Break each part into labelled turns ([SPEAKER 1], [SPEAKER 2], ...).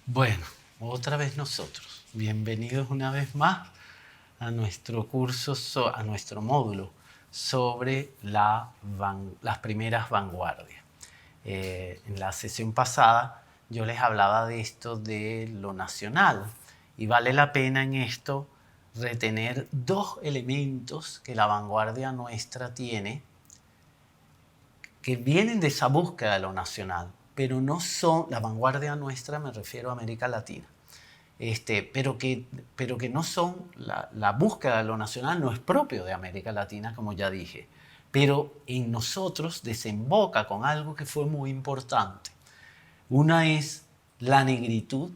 [SPEAKER 1] Bueno, otra vez nosotros. Bienvenidos una vez más a nuestro curso, a nuestro módulo sobre las primeras vanguardias. En la sesión pasada yo les hablaba de esto de lo nacional y vale la pena en esto retener dos elementos que la vanguardia nuestra tiene que vienen de esa búsqueda de lo nacional, pero no son, la vanguardia nuestra, me refiero a América Latina, pero que no son, la búsqueda de lo nacional no es propio de América Latina, como ya dije, pero en nosotros desemboca con algo que fue muy importante. Una es la negritud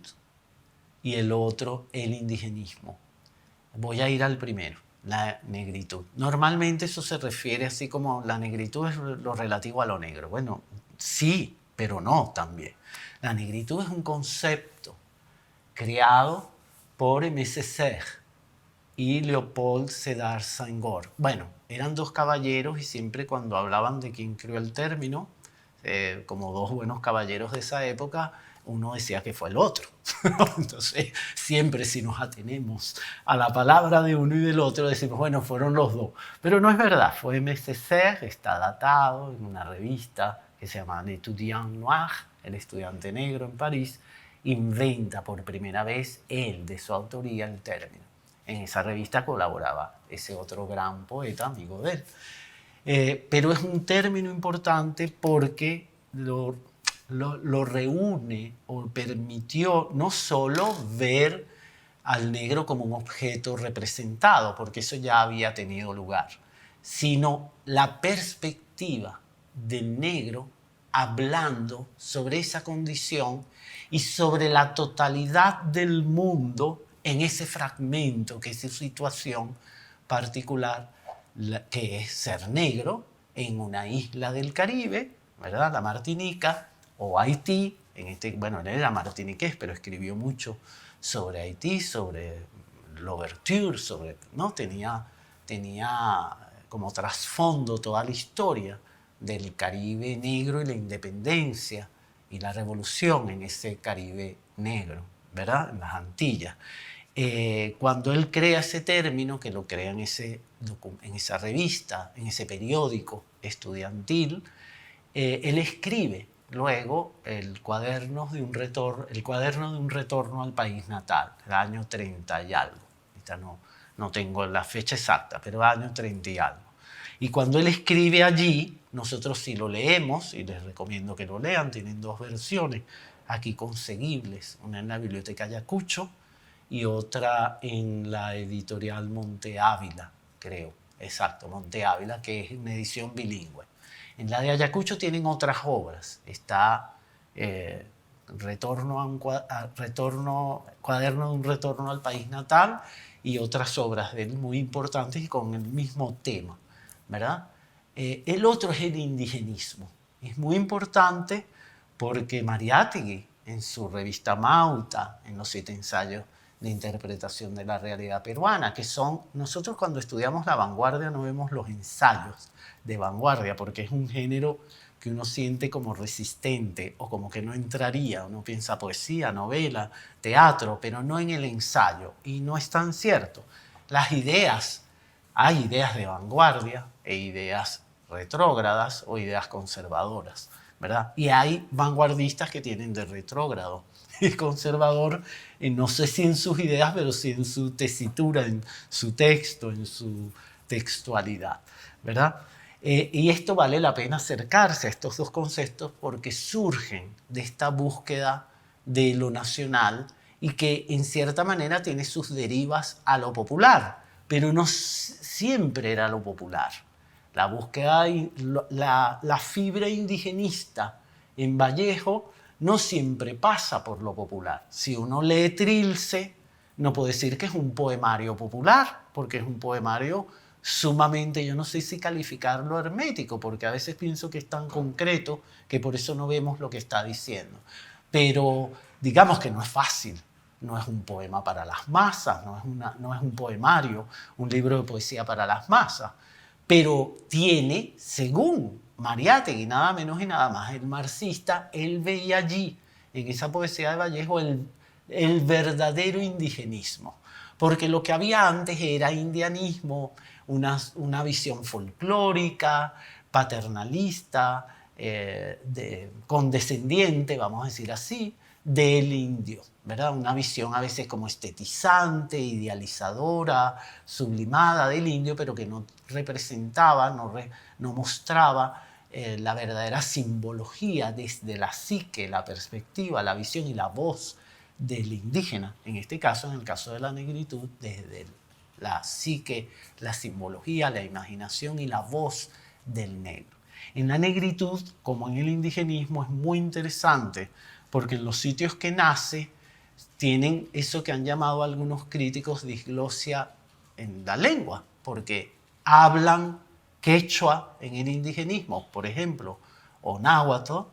[SPEAKER 1] y el otro el indigenismo. Voy a ir al primero, la negritud. Normalmente eso se refiere así como la negritud es lo relativo a lo negro. Bueno, sí, pero no también. La negritud es un concepto creado por Aimé Césaire y Leopold Sédar Senghor. Bueno, eran dos caballeros y siempre cuando hablaban de quién creó el término, como dos buenos caballeros de esa época, uno decía que fue el otro. Entonces, siempre si nos atenemos a la palabra de uno y del otro, decimos, bueno, fueron los dos. Pero no es verdad, fue Aimé Césaire, está datado en una revista que se llama L'Étudiant Noir, el estudiante negro en París, inventa por primera vez él, de su autoría, el término. En esa revista colaboraba ese otro gran poeta, amigo de él. Pero es un término importante porque lo reúne o permitió no solo ver al negro como un objeto representado, porque eso ya había tenido lugar, sino la perspectiva del negro hablando sobre esa condición y sobre la totalidad del mundo en ese fragmento, que es su situación particular, que es ser negro en una isla del Caribe, ¿verdad? La Martinica o Haití. Bueno, él era martiniqués, pero escribió mucho sobre Haití, sobre l'ouverture, ¿no? Tenía como trasfondo toda la historia del Caribe negro y la independencia y la revolución en ese Caribe negro, ¿verdad? En las Antillas. Cuando él crea ese término, que lo crea en esa revista, en ese periódico estudiantil, él escribe luego el cuaderno de un retorno al país natal, el año 30 y algo. Ahorita no tengo la fecha exacta, pero año 30 y algo. Y cuando él escribe allí, nosotros sí lo leemos, y les recomiendo que lo lean, tienen dos versiones aquí conseguibles, una en la Biblioteca Ayacucho y otra en la editorial Monte Ávila, creo, exacto, Monte Ávila, que es una edición bilingüe. En la de Ayacucho tienen otras obras, está Cuaderno de un retorno al país natal y otras obras de él muy importantes y con el mismo tema, ¿verdad? El otro es el indigenismo. Es muy importante porque Mariátegui, en su revista Mauta, en los 7 ensayos de interpretación de la realidad peruana, que son, nosotros cuando estudiamos la vanguardia no vemos los ensayos de vanguardia, porque es un género que uno siente como resistente o como que no entraría. Uno piensa poesía, novela, teatro, pero no en el ensayo. Y no es tan cierto. Las ideas, hay ideas de vanguardia e ideas retrógradas o ideas conservadoras, ¿verdad? Y hay vanguardistas que tienen de retrógrado y conservador, no sé si en sus ideas, pero sí en su tesitura, en su texto, en su textualidad, ¿verdad? Y esto vale la pena acercarse a estos dos conceptos porque surgen de esta búsqueda de lo nacional y que en cierta manera tiene sus derivas a lo popular, pero no siempre era lo popular. La búsqueda, la fibra indigenista en Vallejo no siempre pasa por lo popular. Si uno lee Trilce, no puede decir que es un poemario popular, porque es un poemario sumamente, yo no sé si calificarlo hermético, porque a veces pienso que es tan concreto que por eso no vemos lo que está diciendo. Pero digamos que no es fácil, no es un poema para las masas, no es un poemario, un libro de poesía para las masas, pero tiene, según Mariátegui, nada menos y nada más, el marxista, él veía allí, en esa poesía de Vallejo, el verdadero indigenismo. Porque lo que había antes era indianismo, una visión folclórica, paternalista, condescendiente, vamos a decir así, del indio, ¿verdad? Una visión a veces como estetizante, idealizadora, sublimada del indio, pero que no representaba, no mostraba la verdadera simbología desde la psique, la perspectiva, la visión y la voz del indígena. En este caso, en el caso de la negritud, desde la psique, la simbología, la imaginación y la voz del negro. En la negritud, como en el indigenismo, es muy interesante porque en los sitios que nace tienen eso que han llamado algunos críticos disglosia en la lengua, porque hablan quechua en el indigenismo, por ejemplo, o náhuatl,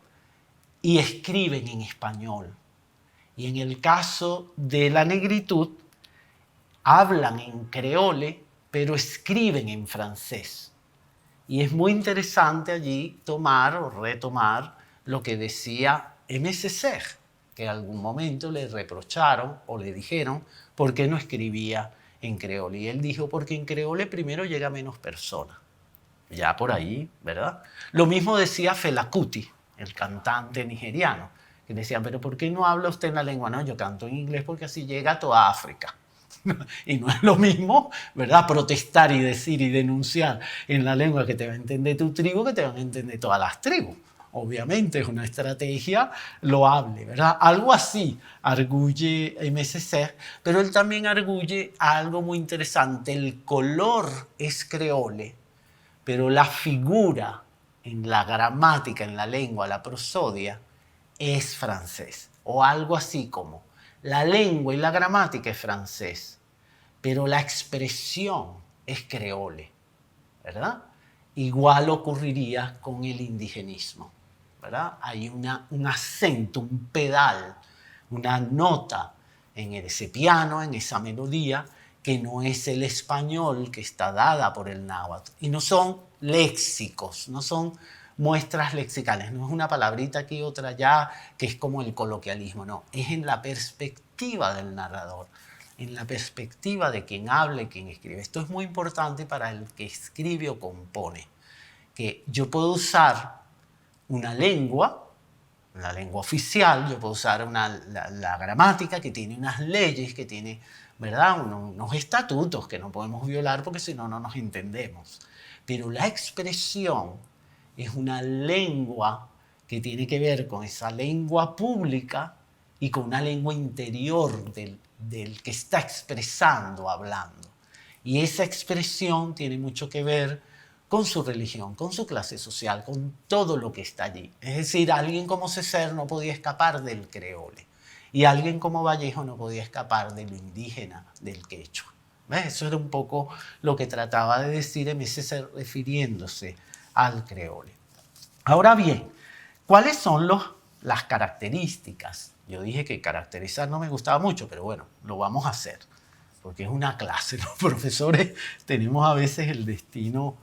[SPEAKER 1] y escriben en español. Y en el caso de la negritud, hablan en creole, pero escriben en francés. Y es muy interesante allí tomar o retomar lo que decía M.C. que en algún momento le reprocharon o le dijeron por qué no escribía en creole. Y él dijo, porque en creole primero llega menos personas. Ya por ahí, ¿verdad? Lo mismo decía Fela Kuti, el cantante nigeriano, que decían, pero ¿por qué no habla usted en la lengua? No, yo canto en inglés porque así llega a toda África. Y no es lo mismo, ¿verdad? Protestar y decir y denunciar en la lengua que te va a entender tu tribu que te van a entender todas las tribus. Obviamente es una estrategia loable, ¿verdad? Algo así arguye M.C., pero él también arguye algo muy interesante. El color es creole, pero la figura en la gramática, en la lengua, la prosodia, es francés. O algo así como, la lengua y la gramática es francés, pero la expresión es creole, ¿verdad? Igual ocurriría con el indigenismo, ¿verdad? Hay un acento, un pedal, una nota en ese piano, en esa melodía, que no es el español que está dada por el náhuatl. Y no son léxicos, no son muestras lexicales, no es una palabrita aquí, otra allá, que es como el coloquialismo, no, es en la perspectiva del narrador, en la perspectiva de quien habla y quien escribe. Esto es muy importante para el que escribe o compone, que yo puedo usar una lengua, la lengua oficial, yo puedo usar la gramática que tiene unas leyes, que tiene, ¿verdad?, unos estatutos que no podemos violar porque si no, no nos entendemos. Pero la expresión es una lengua que tiene que ver con esa lengua pública y con una lengua interior del que está expresando, hablando. Y esa expresión tiene mucho que ver con su religión, con su clase social, con todo lo que está allí. Es decir, alguien como Césaire no podía escapar del creole y alguien como Vallejo no podía escapar de lo indígena, del quechua. ¿Ves? Eso era un poco lo que trataba de decir Césaire refiriéndose al creole. Ahora bien, ¿cuáles son las características? Yo dije que caracterizar no me gustaba mucho, pero bueno, lo vamos a hacer, porque es una clase. Los profesores tenemos a veces el destino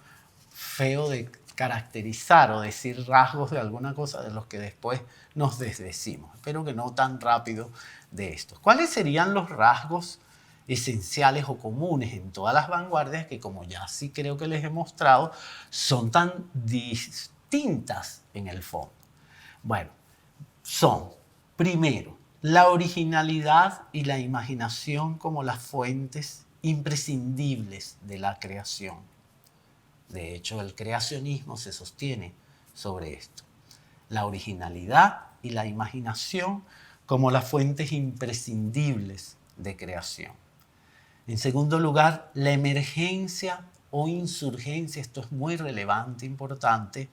[SPEAKER 1] feo de caracterizar o decir rasgos de alguna cosa de los que después nos desdecimos. Espero que no tan rápido de esto. ¿Cuáles serían los rasgos esenciales o comunes en todas las vanguardias que, como ya sí creo que les he mostrado, son tan distintas en el fondo? Bueno, son, primero, la originalidad y la imaginación como las fuentes imprescindibles de la creación. De hecho, el creacionismo se sostiene sobre esto. La originalidad y la imaginación como las fuentes imprescindibles de creación. En segundo lugar, la emergencia o insurgencia, esto es muy relevante, importante,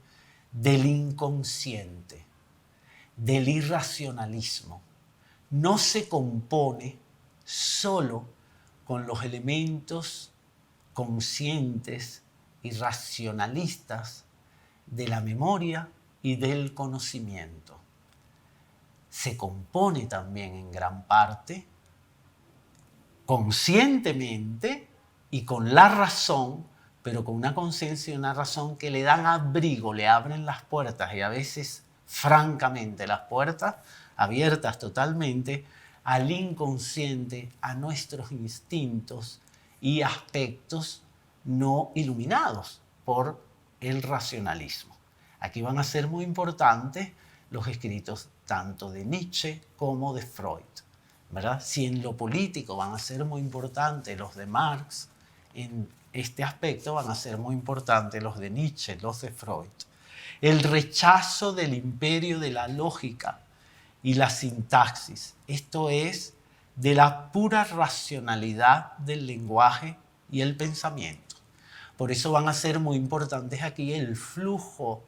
[SPEAKER 1] del inconsciente, del irracionalismo. No se compone solo con los elementos conscientes y racionalistas de la memoria y del conocimiento. Se compone también en gran parte conscientemente y con la razón, pero con una conciencia y una razón que le dan abrigo, le abren las puertas y a veces, francamente, las puertas abiertas totalmente al inconsciente, a nuestros instintos y aspectos no iluminados por el racionalismo. Aquí van a ser muy importantes los escritos tanto de Nietzsche como de Freud, ¿verdad? Si en lo político van a ser muy importantes los de Marx, en este aspecto van a ser muy importantes los de Nietzsche, los de Freud. El rechazo del imperio de la lógica y la sintaxis, esto es, de la pura racionalidad del lenguaje y el pensamiento. Por eso van a ser muy importantes aquí el flujo,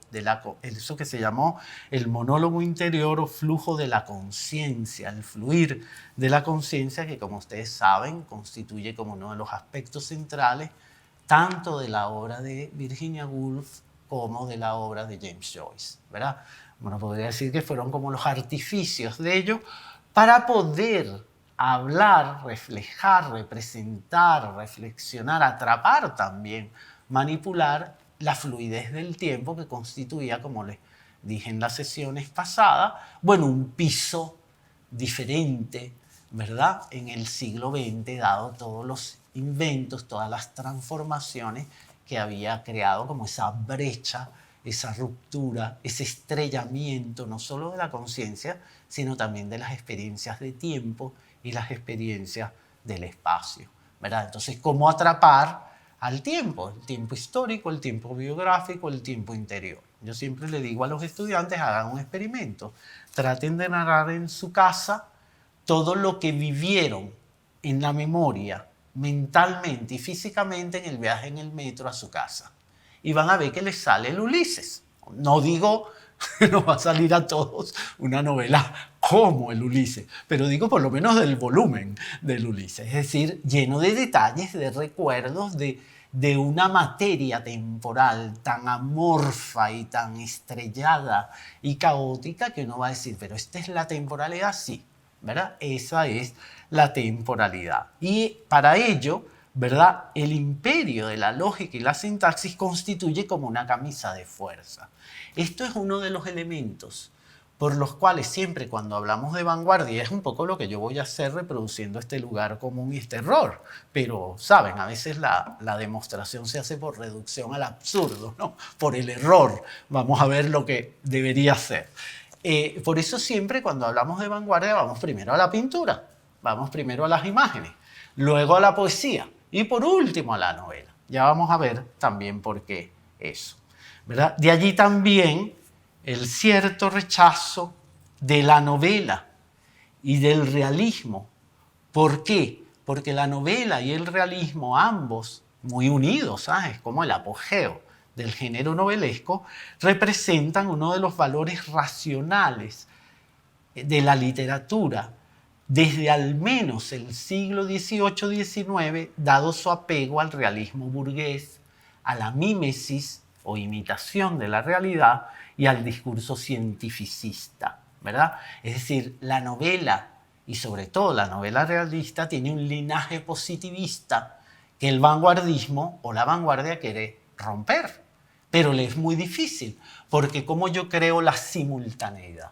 [SPEAKER 1] eso que se llamó el monólogo interior o flujo de la conciencia, el fluir de la conciencia que, como ustedes saben, constituye como uno de los aspectos centrales tanto de la obra de Virginia Woolf como de la obra de James Joyce, ¿verdad? Bueno, podría decir que fueron como los artificios de ello para poder hablar, reflejar, representar, reflexionar, atrapar también, manipular la fluidez del tiempo que constituía, como les dije en las sesiones pasadas, bueno, un piso diferente, ¿verdad? En el siglo XX, dado todos los inventos, todas las transformaciones que había creado como esa brecha, esa ruptura, ese estrellamiento, no solo de la conciencia, sino también de las experiencias de tiempo y las experiencias del espacio, ¿verdad? Entonces, ¿cómo atrapar al tiempo? El tiempo histórico, el tiempo biográfico, el tiempo interior. Yo siempre le digo a los estudiantes, hagan un experimento. Traten de narrar en su casa todo lo que vivieron en la memoria, mentalmente y físicamente en el viaje en el metro a su casa. Y van a ver que les sale el Ulises. No digo que nos va a salir a todos una novela como el Ulises, pero digo por lo menos del volumen del Ulises, es decir, lleno de detalles, de recuerdos, de una materia temporal tan amorfa y tan estrellada y caótica que uno va a decir, pero esta es la temporalidad, sí, ¿verdad? Esa es la temporalidad. Y para ello, ¿verdad? El imperio de la lógica y la sintaxis constituye como una camisa de fuerza. Esto es uno de los elementos por los cuales siempre cuando hablamos de vanguardia es un poco lo que yo voy a hacer reproduciendo este lugar común y este error. Pero, ¿saben? A veces la demostración se hace por reducción al absurdo, ¿no? Por el error. Vamos a ver lo que debería ser. Por eso siempre cuando hablamos de vanguardia vamos primero a la pintura, vamos primero a las imágenes, luego a la poesía y por último a la novela. Ya vamos a ver también por qué eso, ¿verdad? De allí también el cierto rechazo de la novela y del realismo. ¿Por qué? Porque la novela y el realismo, ambos muy unidos, ¿sabes? Como el apogeo del género novelesco, representan uno de los valores racionales de la literatura desde al menos el siglo XVIII-XIX, dado su apego al realismo burgués, a la mímesis o imitación de la realidad y al discurso cientificista, ¿verdad? Es decir, la novela, y sobre todo la novela realista, tiene un linaje positivista que el vanguardismo o la vanguardia quiere romper. Pero le es muy difícil, porque como yo creo la simultaneidad.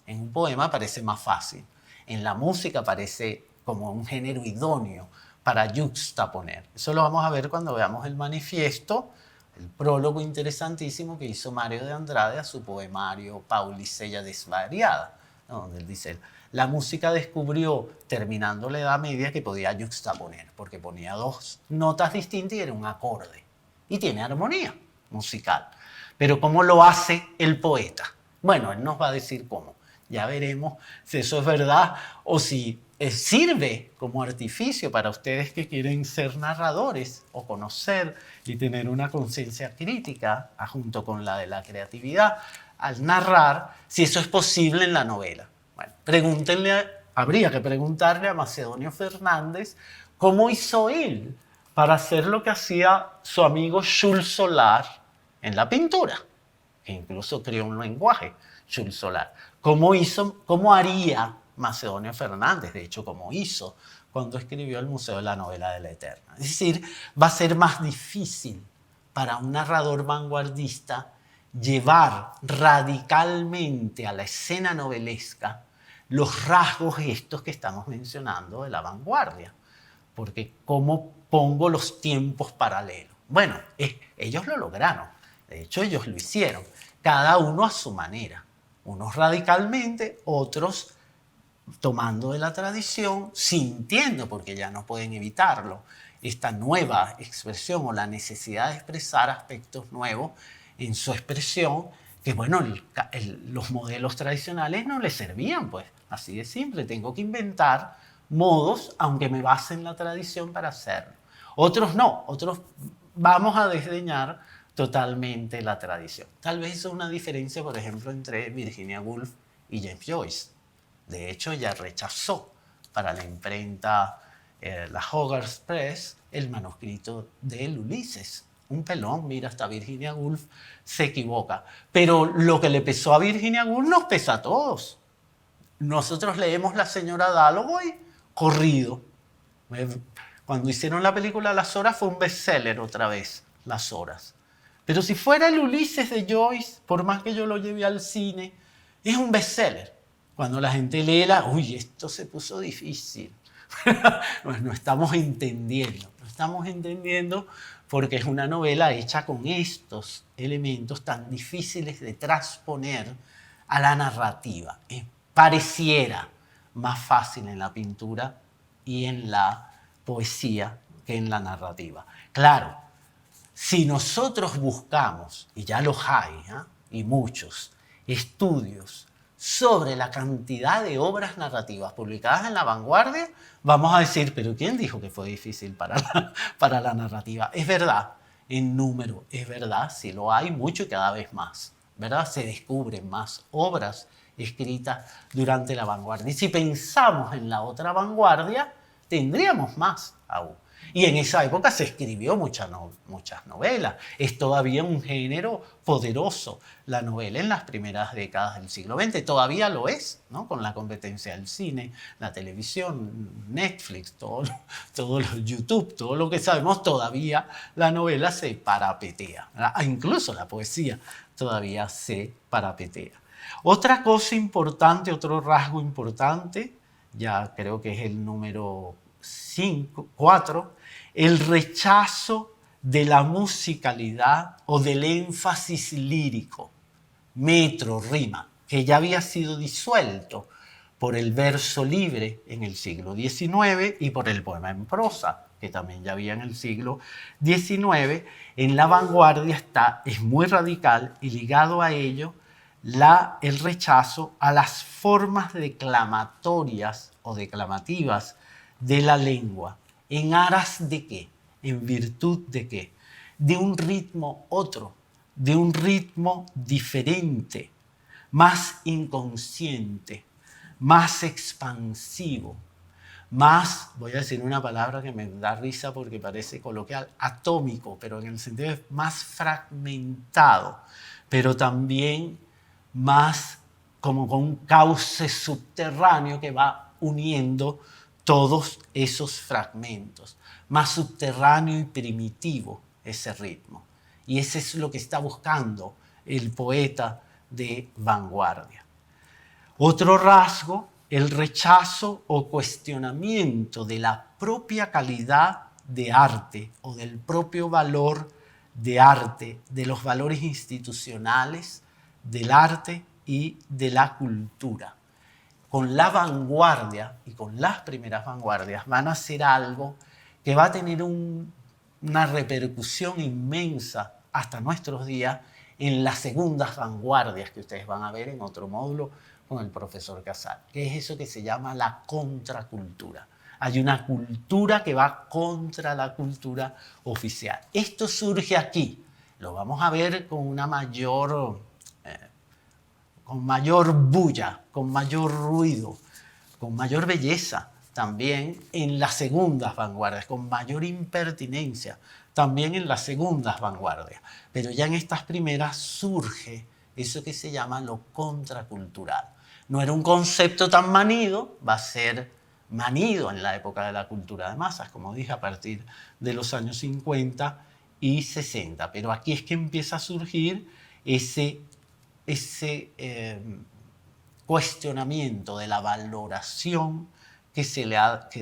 [SPEAKER 1] En un poema parece más fácil, en la música parece como un género idóneo para yuxtaponer. Eso lo vamos a ver cuando veamos el manifiesto, el prólogo interesantísimo que hizo Mario de Andrade a su poemario Paulicella desvariada, ¿no? Donde él dice, la música descubrió, terminando la Edad Media, que podía yuxtaponer, porque ponía dos notas distintas y era un acorde. Y tiene armonía musical. Pero ¿cómo lo hace el poeta? Bueno, él nos va a decir cómo. Ya veremos si eso es verdad o si sirve como artificio para ustedes que quieren ser narradores o conocer y tener una conciencia crítica junto con la de la creatividad al narrar, si eso es posible en la novela. Bueno, habría que preguntarle a Macedonio Fernández cómo hizo él para hacer lo que hacía su amigo Jules Solar en la pintura, que incluso creó un lenguaje, Jules Solar. ¿Cómo haría Macedonio Fernández? De hecho, cómo hizo cuando escribió el Museo de la Novela de la Eterna. Es decir, va a ser más difícil para un narrador vanguardista llevar radicalmente a la escena novelesca los rasgos estos que estamos mencionando de la vanguardia. Porque ¿cómo pongo los tiempos paralelos? Bueno, ellos lo lograron. De hecho, ellos lo hicieron. Cada uno a su manera. Unos radicalmente, otros tomando de la tradición, sintiendo, porque ya no pueden evitarlo, esta nueva expresión o la necesidad de expresar aspectos nuevos en su expresión, que bueno, los modelos tradicionales no les servían, pues, así de simple, tengo que inventar modos, aunque me base en la tradición para hacerlo. Otros no, otros vamos a desdeñar totalmente la tradición. Tal vez eso es una diferencia, por ejemplo, entre Virginia Woolf y James Joyce. De hecho, ella rechazó para la imprenta, la Hogarth Press, el manuscrito del Ulises. Un pelón, mira, hasta Virginia Woolf se equivoca. Pero lo que le pesó a Virginia Woolf nos pesa a todos. Nosotros leemos La señora Dalloway corrido. Cuando hicieron la película Las Horas fue un bestseller otra vez, Las Horas. Pero si fuera el Ulises de Joyce, por más que yo lo lleve al cine, es un bestseller. Cuando la gente lee uy, esto se puso difícil. Pues no estamos entendiendo porque es una novela hecha con estos elementos tan difíciles de transponer a la narrativa. Pareciera más fácil en la pintura y en la poesía que en la narrativa. Claro, si nosotros buscamos, y ya los hay, y muchos, estudios sobre la cantidad de obras narrativas publicadas en La Vanguardia, vamos a decir, pero ¿quién dijo que fue difícil para la narrativa? Es verdad, en número, es verdad, sí lo hay mucho y cada vez más, ¿verdad? Se descubren más obras escritas durante la vanguardia. Y si pensamos en la otra vanguardia, tendríamos más aún. Y en esa época se escribió muchas novelas. Es todavía un género poderoso la novela en las primeras décadas del siglo XX. Todavía lo es, ¿no? Con la competencia del cine, la televisión, Netflix, todo los YouTube, todo lo que sabemos, todavía la novela se parapetea. Incluso la poesía todavía se parapetea. Otra cosa importante, otro rasgo importante, ya creo que es el número 4, el rechazo de la musicalidad o del énfasis lírico, metro, rima, que ya había sido disuelto por el verso libre en el siglo XIX y por el poema en prosa, que también ya había en el siglo XIX. En la vanguardia es muy radical y ligado a ello el rechazo a las formas declamatorias o declamativas de la lengua. ¿En aras de qué? ¿En virtud de qué? De un ritmo otro, de un ritmo diferente, más inconsciente, más expansivo, más, voy a decir una palabra que me da risa porque parece coloquial, atómico, pero en el sentido de más fragmentado, pero también más como con un cauce subterráneo que va uniendo todos esos fragmentos, más subterráneo y primitivo ese ritmo. Y ese es lo que está buscando el poeta de vanguardia. Otro rasgo, el rechazo o cuestionamiento de la propia calidad de arte o del propio valor de arte, de los valores institucionales del arte y de la cultura. Con la vanguardia y con las primeras vanguardias van a hacer algo que va a tener una repercusión inmensa hasta nuestros días en las segundas vanguardias que ustedes van a ver en otro módulo con el profesor Casal, que es eso que se llama la contracultura. Hay una cultura que va contra la cultura oficial. Esto surge aquí. Lo vamos a ver con una mayor bulla, con mayor ruido, con mayor belleza también en las segundas vanguardias, con mayor impertinencia también en las segundas vanguardias. Pero ya en estas primeras surge eso que se llama lo contracultural. No era un concepto tan manido, va a ser manido en la época de la cultura de masas, como dije, a partir de los años 50 y 60. Pero aquí es que empieza a surgir ese cuestionamiento de la valoración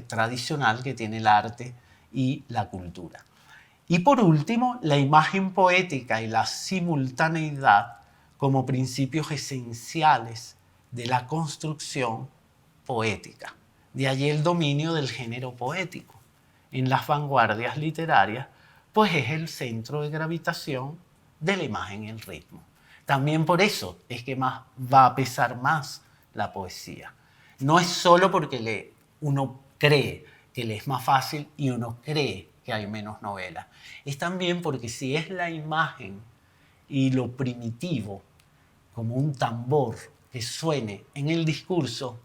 [SPEAKER 1] tradicional que tiene el arte y la cultura. Y por último, la imagen poética y la simultaneidad como principios esenciales de la construcción poética. De allí el dominio del género poético. En las vanguardias literarias, pues es el centro de gravitación de la imagen y el ritmo. También por eso es que va a pesar más la poesía. No es solo porque uno cree que le es más fácil y uno cree que hay menos novelas. Es también porque si es la imagen y lo primitivo, como un tambor que suene en el discurso,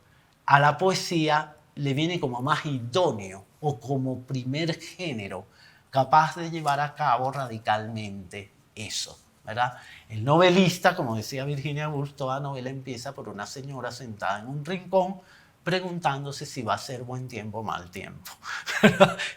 [SPEAKER 1] a la poesía le viene como más idóneo o como primer género capaz de llevar a cabo radicalmente eso, ¿verdad? El novelista, como decía Virginia Woolf, toda novela empieza por una señora sentada en un rincón preguntándose si va a ser buen tiempo o mal tiempo.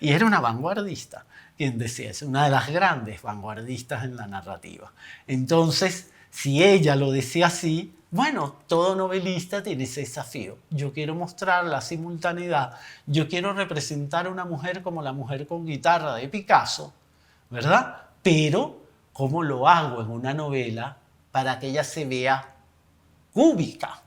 [SPEAKER 1] Y era una vanguardista quien decía, es una de las grandes vanguardistas en la narrativa. Entonces, si ella lo decía así, bueno, todo novelista tiene ese desafío. Yo quiero mostrar la simultaneidad, yo quiero representar a una mujer como la mujer con guitarra de Picasso, ¿verdad? Pero, ¿cómo lo hago en una novela para que ella se vea cúbica,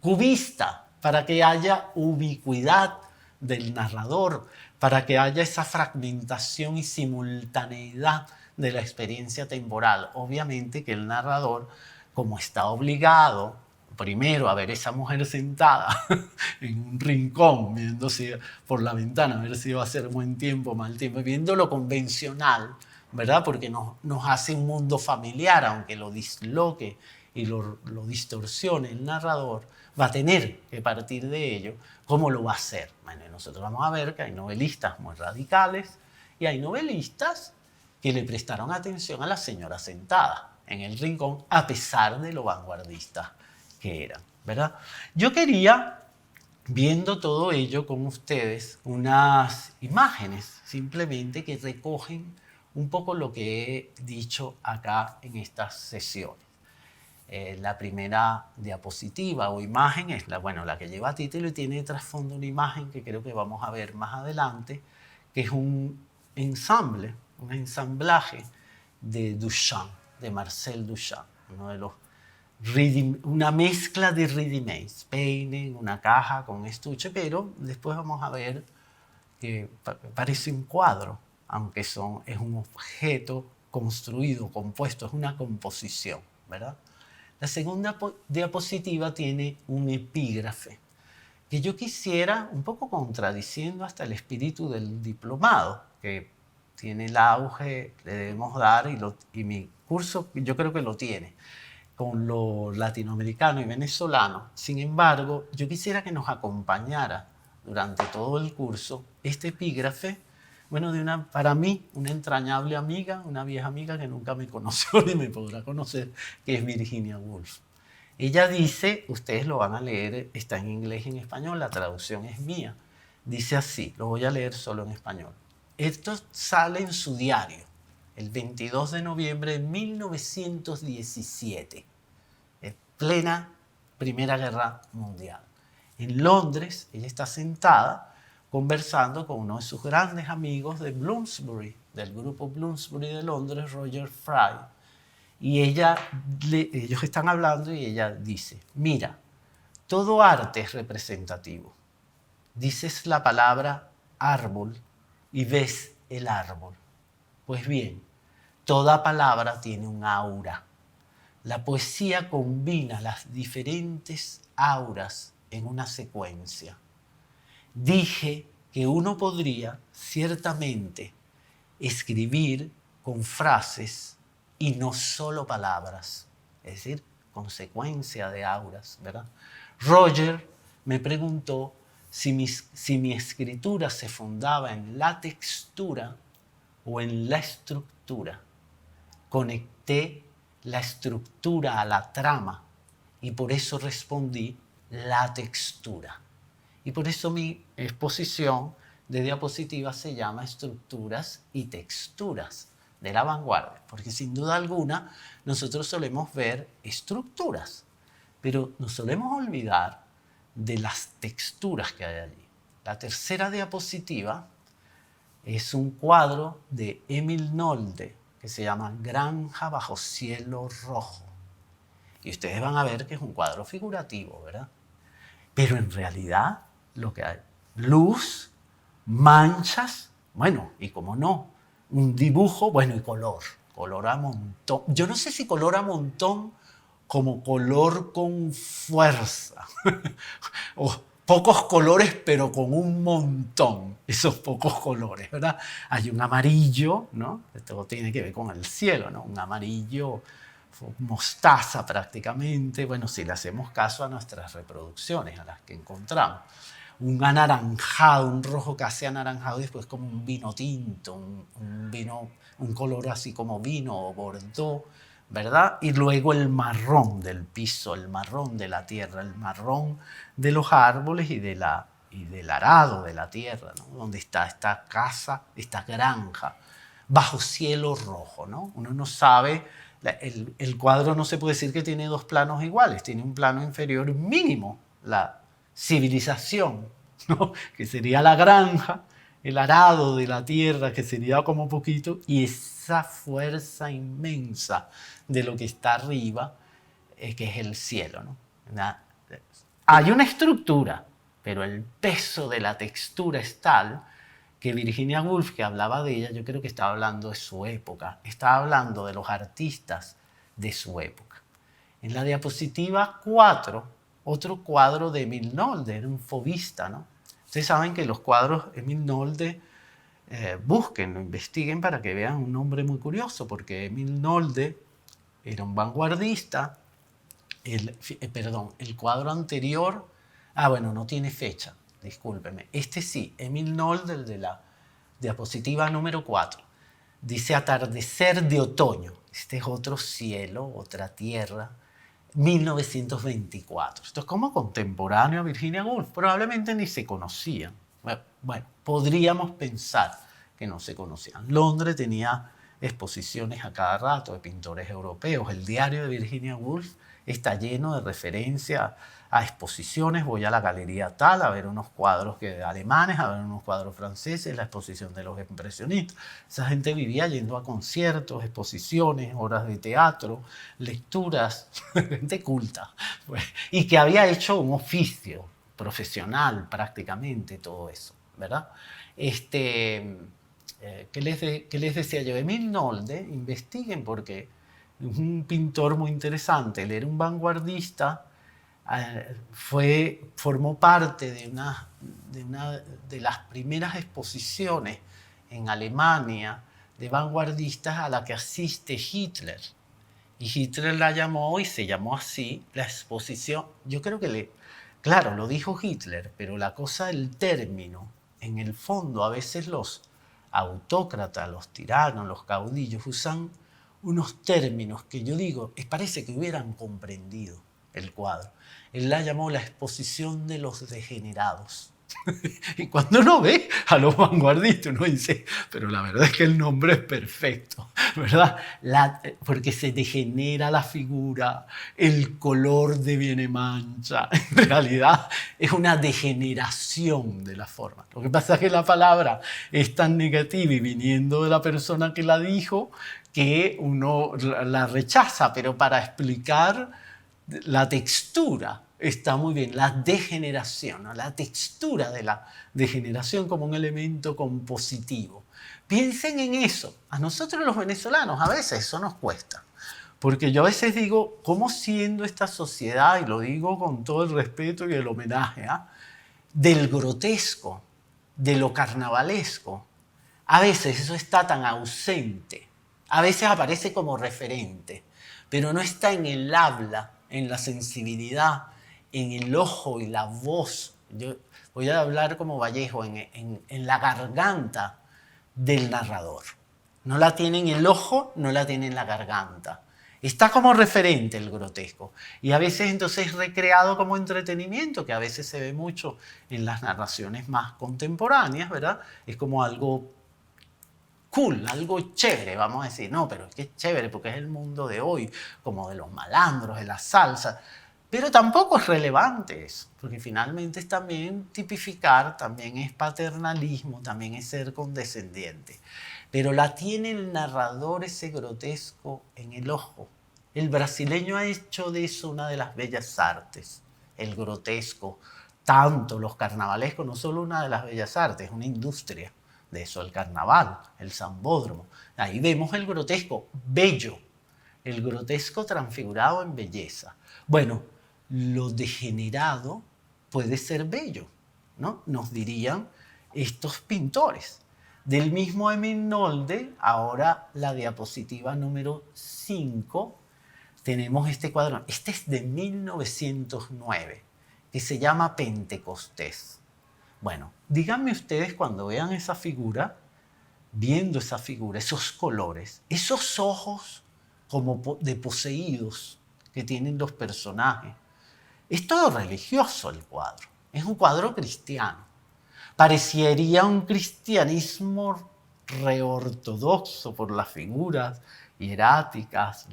[SPEAKER 1] cubista, para que haya ubicuidad del narrador, para que haya esa fragmentación y simultaneidad de la experiencia temporal? Obviamente que el narrador, como está obligado primero a ver esa mujer sentada en un rincón, viéndose por la ventana, a ver si va a ser buen tiempo o mal tiempo, viendo lo convencional, ¿verdad? Porque nos hace un mundo familiar, aunque lo disloque y lo distorsione el narrador, va a tener que partir de ello. ¿Cómo lo va a hacer? Bueno, nosotros vamos a ver que hay novelistas muy radicales y hay novelistas que le prestaron atención a la señora sentada en el rincón a pesar de lo vanguardistas que eran, ¿verdad? Yo quería, viendo todo ello con ustedes, unas imágenes simplemente que recogen un poco lo que he dicho acá en estas sesiones. La primera diapositiva o imagen es la que lleva título y tiene de trasfondo una imagen que creo que vamos a ver más adelante, que es un ensamblaje de Duchamp, de Marcel Duchamp, uno de los una mezcla de ready-mades, peine, una caja con estuche, pero después vamos a ver que parece un cuadro, aunque es un objeto construido, compuesto, es una composición, ¿verdad? La segunda diapositiva tiene un epígrafe que yo quisiera, un poco contradiciendo hasta el espíritu del diplomado, que tiene el auge, le debemos dar, y mi curso yo creo que lo tiene, con lo latinoamericano y venezolano. Sin embargo, yo quisiera que nos acompañara durante todo el curso este epígrafe, para mí, una entrañable amiga, una vieja amiga que nunca me conoció ni me podrá conocer, que es Virginia Woolf. Ella dice, ustedes lo van a leer, está en inglés y en español, la traducción es mía. Dice así, lo voy a leer solo en español. Esto sale en su diario, el 22 de noviembre de 1917, en plena Primera Guerra Mundial. En Londres, ella está sentada conversando con uno de sus grandes amigos de Bloomsbury, del grupo Bloomsbury de Londres, Roger Fry. Y ellos están hablando y ella dice, mira, todo arte es representativo. Dices la palabra árbol y ves el árbol. Pues bien, toda palabra tiene un aura. La poesía combina las diferentes auras en una secuencia. Dije que uno podría ciertamente escribir con frases y no solo palabras, es decir, consecuencia de auras, ¿verdad? Roger me preguntó si mi escritura se fundaba en la textura o en la estructura. Conecté la estructura a la trama y por eso respondí la textura. Y por eso mi exposición de diapositivas se llama Estructuras y Texturas de la Vanguardia, porque sin duda alguna nosotros solemos ver estructuras, Pero nos solemos olvidar de las texturas que hay allí. La tercera diapositiva es un cuadro de Emil Nolde que se llama Granja bajo cielo rojo. Y ustedes van a ver que es un cuadro figurativo, ¿verdad? Pero en realidad lo que hay, luz, manchas, bueno, y como no, un dibujo, bueno, y color a montón. Yo no sé si color a montón como color con fuerza, o pocos colores pero con un montón, esos pocos colores, ¿verdad? Hay un amarillo, ¿no? Esto tiene que ver con el cielo, ¿no? Un amarillo mostaza prácticamente, bueno, si le hacemos caso a nuestras reproducciones, a las que encontramos. Un anaranjado, un rojo casi anaranjado, y después como un vino tinto, un color así como vino o bordeaux, ¿verdad? Y luego el marrón del piso, el marrón de la tierra, el marrón de los árboles y del arado de la tierra, ¿no? Donde está esta casa, esta granja, bajo cielo rojo, ¿no? Uno no sabe, el cuadro no se puede decir que tiene dos planos iguales, tiene un plano inferior mínimo, la civilización, ¿no? Que sería la granja, el arado de la tierra, que sería como poquito, y esa fuerza inmensa de lo que está arriba, que es el cielo, ¿no? Hay una estructura, pero el peso de la textura es tal que Virginia Woolf, que hablaba de ella, yo creo que estaba hablando de su época, estaba hablando de los artistas de su época. En la diapositiva 4, otro cuadro de Emil Nolde, era un fauvista, ¿no? Ustedes saben que los cuadros Emil Nolde, búsquenlo, investiguen para que vean un nombre muy curioso, porque Emil Nolde era un vanguardista. El cuadro anterior, bueno, no tiene fecha, discúlpeme. Este sí, Emil Nolde, el de la diapositiva número 4, dice atardecer de otoño. Este es otro cielo, otra tierra, 1924. Esto es como contemporáneo a Virginia Woolf. Probablemente ni se conocían. Bueno, podríamos pensar que no se conocían. Londres tenía exposiciones a cada rato de pintores europeos. El diario de Virginia Woolf está lleno de referencias a exposiciones. Voy a la galería tal a ver unos cuadros alemanes, a ver unos cuadros franceses, la exposición de los impresionistas. Esa gente vivía yendo a conciertos, exposiciones, obras de teatro, lecturas, gente culta, pues, y que había hecho un oficio profesional prácticamente, todo eso, ¿verdad? ¿Qué les decía yo? Emil Nolde, investiguen porque es un pintor muy interesante. Él era un vanguardista, formó parte de una de las primeras exposiciones en Alemania de vanguardistas a la que asiste Hitler. Y Hitler la llamó, y se llamó así, la exposición. Yo creo que claro, lo dijo Hitler, pero la cosa del término, en el fondo, a veces los autócratas, los tiranos, los caudillos usan unos términos que yo digo, parece que hubieran comprendido el cuadro. Él la llamó la exposición de los degenerados. Y cuando uno ve a los vanguardistas, uno dice, pero la verdad es que el nombre es perfecto, ¿verdad? Porque se degenera la figura, el color deviene mancha. En realidad es una degeneración de la forma. Lo que pasa es que la palabra es tan negativa y viniendo de la persona que la dijo, que uno la rechaza, pero para explicar la textura está muy bien, la degeneración, ¿no? La textura de la degeneración como un elemento compositivo. Piensen en eso. A nosotros los venezolanos a veces eso nos cuesta. Porque yo a veces digo, ¿cómo siendo esta sociedad, y lo digo con todo el respeto y el homenaje, del grotesco, de lo carnavalesco, a veces eso está tan ausente, a veces aparece como referente, pero no está en el habla, en la sensibilidad, en el ojo y la voz. Yo voy a hablar como Vallejo, en la garganta del narrador. No la tiene en el ojo, no la tiene en la garganta. Está como referente el grotesco. Y a veces entonces recreado como entretenimiento, que a veces se ve mucho en las narraciones más contemporáneas, ¿verdad? Es como algo cool, algo chévere, vamos a decir. No, pero es que es chévere porque es el mundo de hoy, como de los malandros, de la salsa. Pero tampoco es relevante eso, porque finalmente es también tipificar, también es paternalismo, también es ser condescendiente. Pero la tiene el narrador ese grotesco en el ojo. El brasileño ha hecho de eso una de las bellas artes, el grotesco. Tanto los carnavalescos, no solo una de las bellas artes, una industria de eso, el carnaval, el sambódromo. Ahí vemos el grotesco bello, el grotesco transfigurado en belleza. Bueno, lo degenerado puede ser bello, ¿no? Nos dirían estos pintores. Del mismo Emil Nolde, ahora la diapositiva número 5, tenemos este cuadro. Este es de 1909, que se llama Pentecostés. Bueno, díganme ustedes cuando vean esa figura, viendo esa figura, esos colores, esos ojos como de poseídos que tienen los personajes. Es todo religioso el cuadro, es un cuadro cristiano. Parecería un cristianismo reortodoxo por las figuras hieráticas,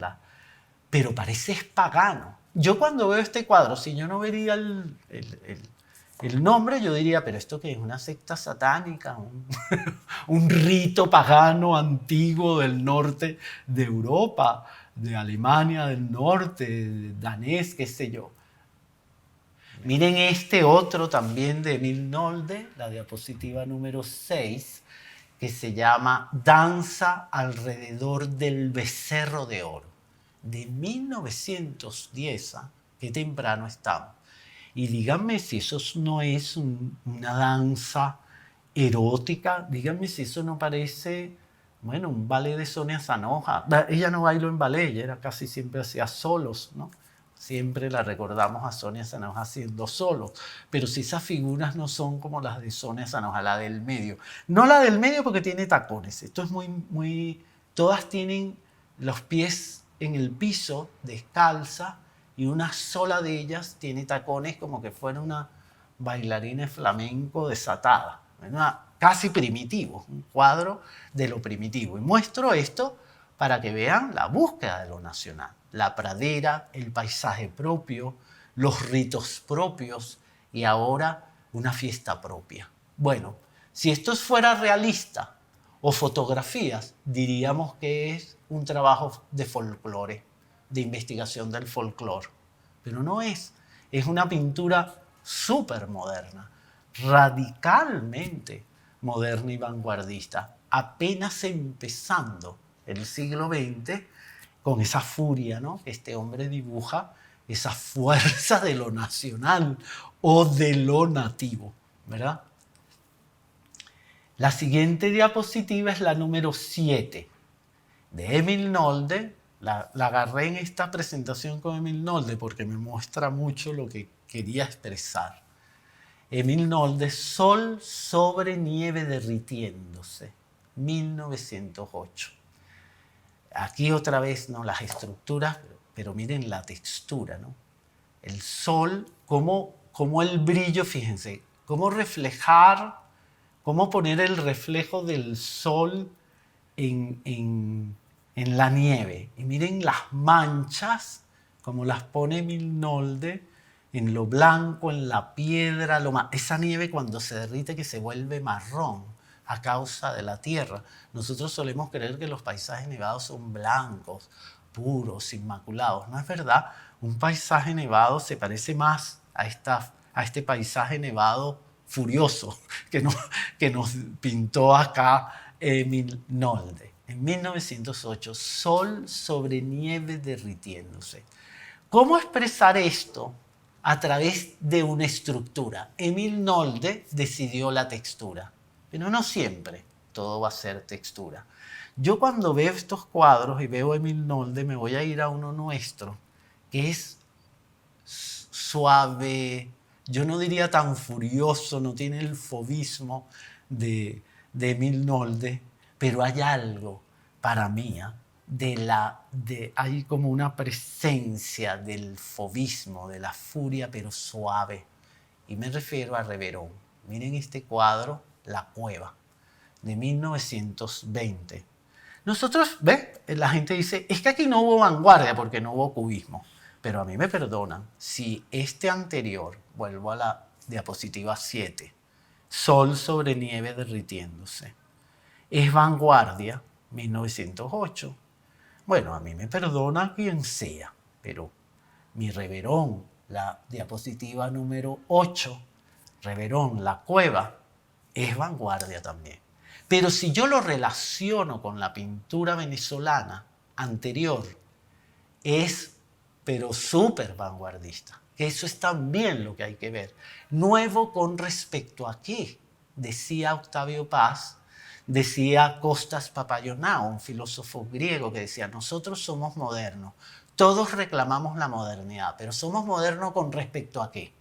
[SPEAKER 1] pero parece pagano. Yo cuando veo este cuadro, si yo no vería el nombre, yo diría, pero ¿esto qué es? ¿Una secta satánica? ¿Un rito pagano antiguo del norte de Europa, de Alemania del norte, danés, qué sé yo? Miren este otro también de Emil Nolde, la diapositiva número 6, que se llama Danza alrededor del becerro de oro, de 1910, qué temprano estamos. Y díganme si eso no es una danza erótica, díganme si eso no parece, bueno, un ballet de Sonia Zanoja. Ella no bailó en ballet, ella era casi siempre hacía solos, ¿no? Siempre la recordamos a Sonia Zanoja haciendo solos, pero si esas figuras no son como las de Sonia Zanoja, la del medio. No la del medio porque tiene tacones, esto es todas tienen los pies en el piso, descalza, y una sola de ellas tiene tacones como que fuera una bailarina flamenco desatada. Casi primitivo, un cuadro de lo primitivo. Y muestro esto para que vean la búsqueda de lo nacional. La pradera, el paisaje propio, los ritos propios y ahora una fiesta propia. Bueno, si esto fuera realista o fotografías, diríamos que es un trabajo de folclore, de investigación del folclore. Pero no es. Es una pintura súper moderna, radicalmente moderna y vanguardista, apenas empezando el siglo XX con esa furia, ¿no? Que este hombre dibuja, esa fuerza de lo nacional o de lo nativo, ¿verdad? La siguiente diapositiva es la número 7 de Emil Nolde. La agarré en esta presentación con Emil Nolde porque me muestra mucho lo que quería expresar. Emil Nolde, Sol sobre nieve derritiéndose, 1908. Aquí otra vez, ¿no? Las estructuras, pero miren la textura, ¿no? El sol, cómo el brillo, fíjense, cómo reflejar, cómo poner el reflejo del sol en la nieve. Y miren las manchas, como las pone Emil Nolde, en lo blanco, en la piedra, esa nieve cuando se derrite que se vuelve marrón a causa de la tierra. Nosotros solemos creer que los paisajes nevados son blancos, puros, inmaculados. No es verdad. Un paisaje nevado se parece más a este paisaje nevado furioso que nos pintó acá Emil Nolde. En 1908, Sol sobre nieve derritiéndose. ¿Cómo expresar esto? A través de una estructura. Emil Nolde decidió la textura, pero no siempre todo va a ser textura. Yo cuando veo estos cuadros y veo a Emil Nolde, me voy a ir a uno nuestro, que es suave, yo no diría tan furioso, no tiene el fauvismo de Emil Nolde, pero hay algo para mí, hay como una presencia del fauvismo, de la furia, pero suave. Y me refiero a Reverón. Miren este cuadro, La Cueva, de 1920. Nosotros, ¿ves? La gente dice, es que aquí no hubo vanguardia porque no hubo cubismo. pero a mí me perdonan si este anterior, vuelvo a la diapositiva 7, Sol sobre nieve derritiéndose, es vanguardia, 1908. Bueno, a mí me perdona quien sea, pero mi Reverón, la diapositiva número 8, Reverón, la cueva, es vanguardia también. Pero si yo lo relaciono con la pintura venezolana anterior, es pero súper vanguardista. Que eso es también lo que hay que ver. Nuevo con respecto a qué, decía Octavio Paz, decía Costas Papayonao, un filósofo griego que decía, nosotros somos modernos, todos reclamamos la modernidad, pero somos modernos con respecto a qué.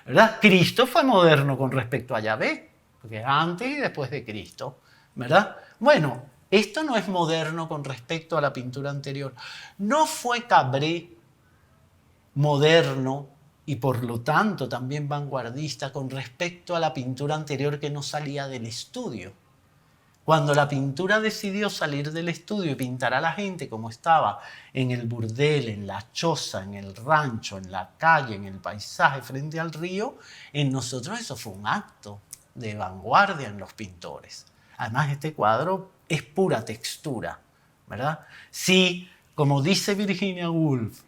[SPEAKER 1] ¿Verdad? Cristo fue moderno con respecto a Yahvé, porque antes y después de Cristo, ¿verdad? Bueno, esto no es moderno con respecto a la pintura anterior. No fue Cabré moderno y por lo tanto también vanguardista con respecto a la pintura anterior que no salía del estudio. Cuando la pintura decidió salir del estudio y pintar a la gente como estaba en el burdel, en la choza, en el rancho, en la calle, en el paisaje, frente al río, en nosotros eso fue un acto de vanguardia en los pintores. Además, este cuadro es pura textura, ¿verdad? Sí, como dice Virginia Woolf,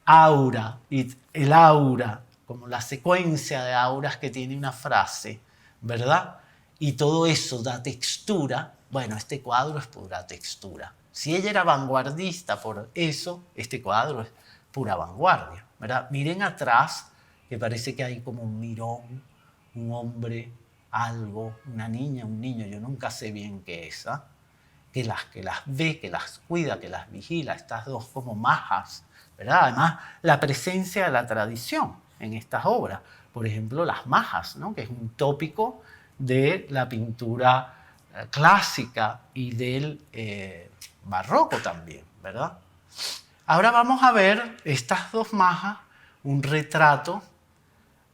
[SPEAKER 1] aura, y el aura, como la secuencia de auras que tiene una frase, ¿verdad? Y todo eso da textura. Bueno, este cuadro es pura textura. Si ella era vanguardista por eso, este cuadro es pura vanguardia, ¿verdad? Miren atrás, que parece que hay como un mirón, un hombre, algo, una niña, un niño, yo nunca sé bien qué es, ¿ah? Que las ve, que las cuida, que las vigila, estas dos como majas, ¿verdad? Además, la presencia de la tradición en estas obras. Por ejemplo, las majas, ¿no? Que es un tópico de la pintura clásica y del barroco también, ¿verdad? Ahora vamos a ver estas dos majas, un retrato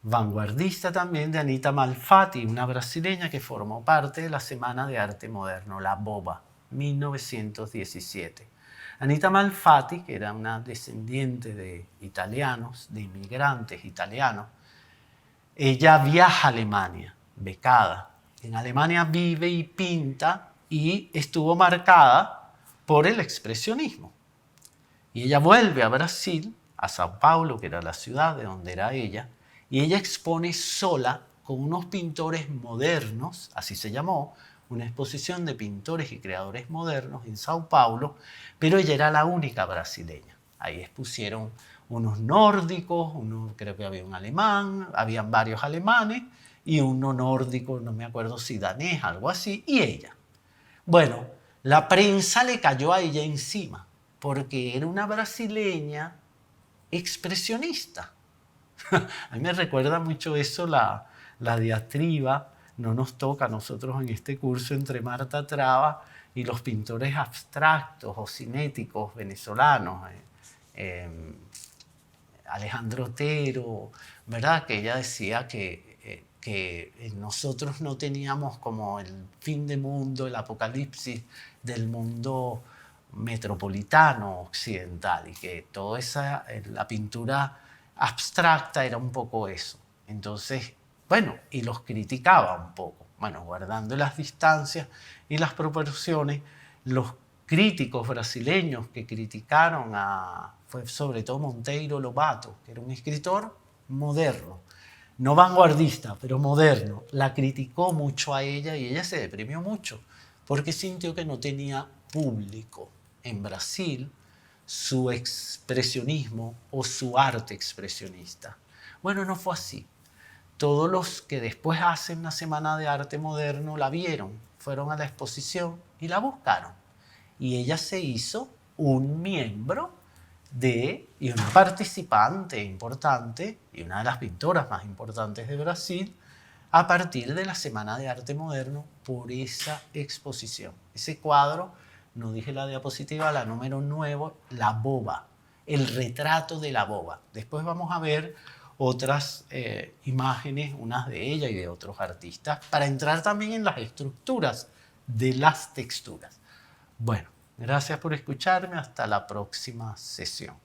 [SPEAKER 1] vanguardista también de Anita Malfatti, una brasileña que formó parte de la Semana de Arte Moderno, la BOBA, 1917. Anita Malfatti, que era una descendiente de italianos, de inmigrantes italianos, ella viaja a Alemania, becada. En Alemania vive y pinta y estuvo marcada por el expresionismo. Y ella vuelve a Brasil, a Sao Paulo, que era la ciudad de donde era ella, y ella expone sola con unos pintores modernos, así se llamó, una exposición de pintores y creadores modernos en Sao Paulo, pero ella era la única brasileña. Ahí expusieron unos nórdicos, creo que había un alemán, habían varios alemanes y uno nórdico, no me acuerdo si danés, algo así, y ella. Bueno, la prensa le cayó a ella encima porque era una brasileña expresionista. A mí me recuerda mucho eso la diatriba, no nos toca a nosotros en este curso, entre Marta Traba y los pintores abstractos o cinéticos venezolanos. Alejandro Otero, ¿verdad? Que ella decía que nosotros no teníamos como el fin del mundo, el apocalipsis del mundo metropolitano occidental y que toda la pintura abstracta era un poco eso. Entonces, bueno, y los criticaba un poco. Bueno, guardando las distancias y las proporciones, los críticos brasileños que criticaron fue sobre todo Monteiro Lobato, que era un escritor moderno, no vanguardista, pero moderno. La criticó mucho a ella y ella se deprimió mucho porque sintió que no tenía público en Brasil su expresionismo o su arte expresionista. Bueno, no fue así. Todos los que después hacen la Semana de Arte Moderno la vieron, fueron a la exposición y la buscaron. Y ella se hizo un miembro y una participante importante y una de las pintoras más importantes de Brasil a partir de la Semana de Arte Moderno por esa exposición. Ese cuadro, no dije la diapositiva, la número 9, la boba, el retrato de la boba. Después vamos a ver otras imágenes, unas de ella y de otros artistas, para entrar también en las estructuras de las texturas. Bueno, gracias por escucharme. Hasta la próxima sesión.